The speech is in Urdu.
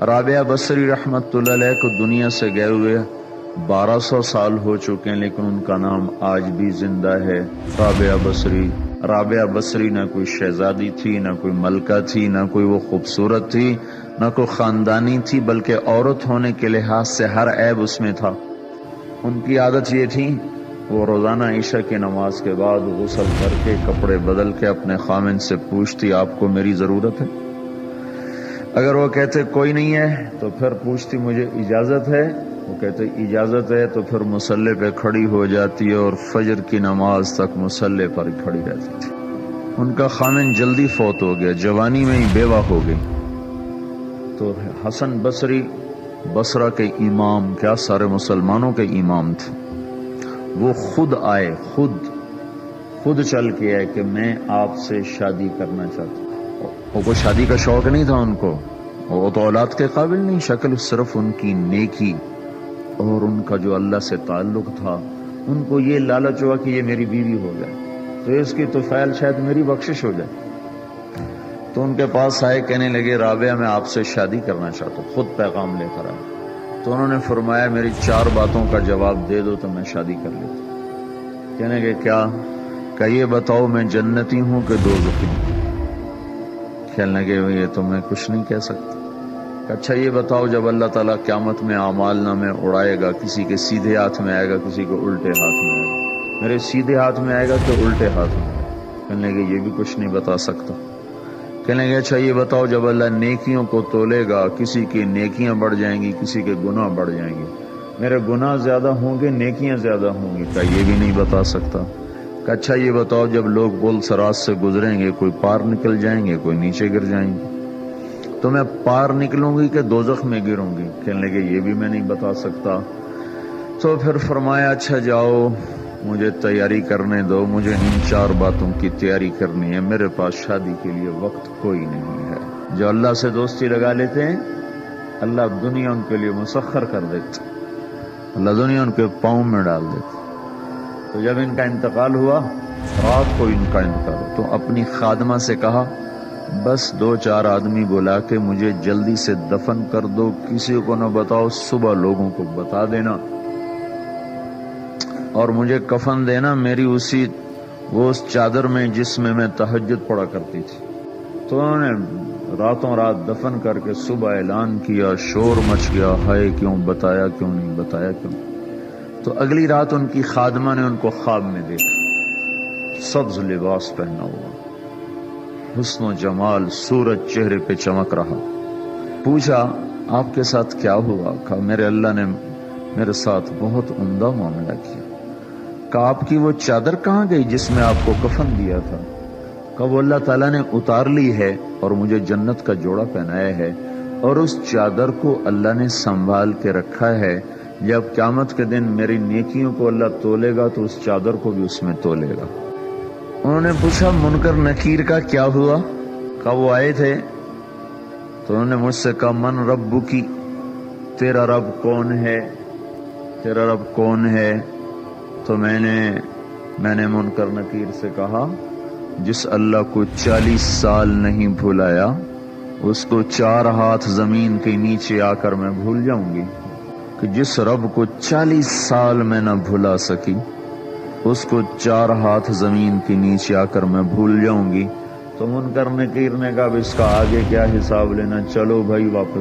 رابعہ بصری رحمت اللہ علیہ کو دنیا سے گئے ہوئے 1200 سال ہو چکے ہیں، لیکن ان کا نام آج بھی زندہ ہے، رابعہ بصری۔ رابعہ بصری نہ کوئی شہزادی تھی، نہ کوئی ملکہ تھی، نہ کوئی وہ خوبصورت تھی، نہ کوئی خاندانی تھی، بلکہ عورت ہونے کے لحاظ سے ہر عیب اس میں تھا۔ ان کی عادت یہ تھی، وہ روزانہ عشاء کی نماز کے بعد غسل کر کے کپڑے بدل کے اپنے خامن سے پوچھتی آپ کو میری ضرورت ہے؟ اگر وہ کہتے کوئی نہیں ہے تو پھر پوچھتی مجھے اجازت ہے؟ وہ کہتے اجازت ہے تو پھر مصلی پہ کھڑی ہو جاتی ہے اور فجر کی نماز تک مصلی پر کھڑی رہتی تھی۔ ان کا خامن جلدی فوت ہو گیا، جوانی میں ہی بیوہ ہو گئی، تو حسن بصری بصرہ کے امام، کیا سارے مسلمانوں کے امام تھے، وہ خود آئے، خود چل کے آئے کہ میں آپ سے شادی کرنا چاہتا ہوں۔ وہ کوئی شادی کا شوق نہیں تھا ان کو، وہ تو اولاد کے قابل نہیں، شکل صرف ان کی نیکی اور ان کا جو اللہ سے تعلق تھا، ان کو یہ لالچ ہوا کہ یہ میری بیوی ہو جائے تو اس کی طفیل شاید میری بخشش ہو جائے۔ تو ان کے پاس آئے، کہنے لگے رابعہ میں آپ سے شادی کرنا چاہتا ہوں، خود پیغام لے کر آئے۔ تو انہوں نے فرمایا میری 4 باتوں کا جواب دے دو تو میں شادی کر لیتا ہوں۔ کہنے لگے کیا؟ کہ یہ بتاؤ میں جنتی ہوں کہ دوزخی ہوں؟ کہنے لگے یہ تو میں کچھ نہیں کہہ سکتا۔ اچھا یہ بتاؤ جب اللہ تعالیٰ قیامت میں اعمال نامے اڑائے گا، کسی کے سیدھے ہاتھ میں آئے گا، کسی کو الٹے ہاتھ میں آئے گا، میرے سیدھے ہاتھ میں آئے گا کہ الٹے ہاتھ میں آئے گا؟ کہنے لگے یہ بھی کچھ نہیں بتا سکتا۔ کہنے لگے اچھا یہ بتاؤ جب اللہ نیکیوں کو تولے گا، کسی کی نیکیاں بڑھ جائیں گی، کسی کے گناہ بڑھ جائیں گے، میرے گناہ زیادہ ہوں گے نیکیاں زیادہ ہوں گی؟ کہ یہ بھی نہیں بتا سکتا۔ کہ اچھا یہ بتاؤ جب لوگ پل صراط سے گزریں گے، کوئی پار نکل جائیں گے، کوئی نیچے گر جائیں گے، تو میں پار نکلوں گی کہ دوزخ میں گروں گی؟ کہنے لگے یہ بھی میں نہیں بتا سکتا۔ تو پھر فرمایا اچھا جاؤ مجھے تیاری کرنے دو، مجھے ان 4 باتوں کی تیاری کرنی ہے، میرے پاس شادی کے لیے وقت کوئی نہیں ہے۔ جو اللہ سے دوستی لگا لیتے ہیں اللہ دنیا ان کے لیے مسخر کر دیتے، اللہ دنیا ان کے پاؤں میں ڈال دیتے۔ تو جب ان کا انتقال ہوا، رات کو ان کا انتقال ہوا، تو اپنی خادمہ سے کہا بس 2-4 آدمی بلا کے مجھے جلدی سے دفن کر دو، کسی کو نہ بتاؤ، صبح لوگوں کو بتا دینا، اور مجھے کفن دینا میری اس چادر میں جس میں میں تہجد پڑا کرتی تھی۔ تو انہوں نے راتوں رات دفن کر کے صبح اعلان کیا، شور مچ گیا، ہائے کیوں بتایا، کیوں نہیں بتایا، کیوں؟ تو اگلی رات ان کی خادمہ نے ان کو خواب میں دیکھا، سبز لباس پہنا ہوا، حسن و جمال، سورج چہرے پہ چمک رہا۔ پوچھا آپ کے ساتھ کیا ہوا؟ کہا میرے اللہ نے میرے ساتھ بہت عمدہ معاملہ کیا۔ کہا آپ کی وہ چادر کہاں گئی جس میں آپ کو کفن دیا تھا؟ کہا وہ اللہ تعالیٰ نے اتار لی ہے اور مجھے جنت کا جوڑا پہنایا ہے، اور اس چادر کو اللہ نے سنبھال کے رکھا ہے، جب قیامت کے دن میری نیکیوں کو اللہ تولے گا تو اس چادر کو بھی اس میں تولے گا۔ انہوں نے پوچھا منکر نکیر کا کیا ہوا؟ کہا وہ آئے تھے تو انہوں نے مجھ سے کہا من ربکی، تیرا رب کون ہے، تیرا رب کون ہے؟ تو میں نے منکر نکیر سے کہا جس اللہ کو 40 سال نہیں بھلایا اس کو 4 ہاتھ زمین کے نیچے آ کر میں بھول جاؤں گی؟ کہ جس رب کو 40 سال میں نہ بھلا سکی اس کو 4 ہاتھ زمین کے نیچے آ کر میں بھول جاؤں گی؟ تو منکر نکیر نے کہا اب اس کا آگے کیا حساب لینا، چلو بھائی واپس